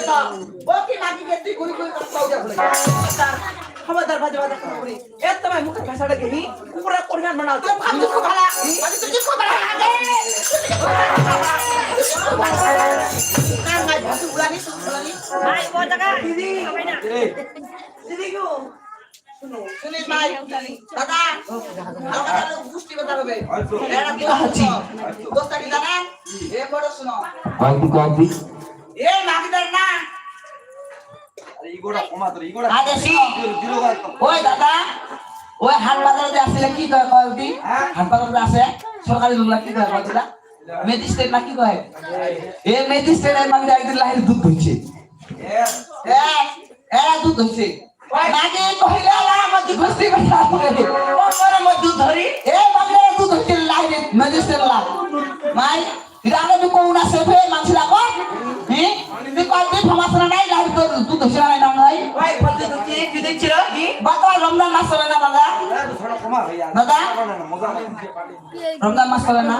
কথা ও কি মাগি কে তুই গুলি গুলি করতে পাও যাবে খবরদার বাজে বাজে কথা বলি এ তোমায় মুখের ভাষাটা গেলি পুরো কোরআন বানাও তো ভাব দুঃখ ভালা মানে তুই দুঃখ ভালা আগে কার নাই ভাষা উড়ানি ভাই ও জায়গা দিদি দিদি গো শুনে ভাই দাদা আমাদের গুষ্টি কথা হবে এরা কি হচ্ছে দোস্তা কি জানেন এ বড় শুনো কবি এ মাগিদার না আরে ইগোটা কমা তোর ইগোটা আগে দিলো গাল ওই দাদা ওই হাট বাজারে আসলে কি কয় কয়টি হাট বাজারে আছে সরকারি লোকরা কি কয় কয়টা ম্যাজিস্ট্রেট না কি কয় এ ম্যাজিস্ট্রেট এর মাগিদার একদিন লাইন দুধ হইছে এরা দুধ হইছে নাকি কহিলা আমাকে গুষ্টি কথা বলে ও করে মই দুধ ধরি এ বাংলা দুধ হইছে লাইন ম্যাজিস্ট্রেট লা মাই ইরানে তো কোন আছে ফে মানছিলা কো হি তুই কই তুই ফমাসনা নাই লাইন তো দুধ হইছে না না নাই ভাই বলতে তো কি দিছিল কি বাবা রমজান মাস চলে না দাদা থোড়া কমা ভাইয়া দাদা মজা রমজান মাস চলে না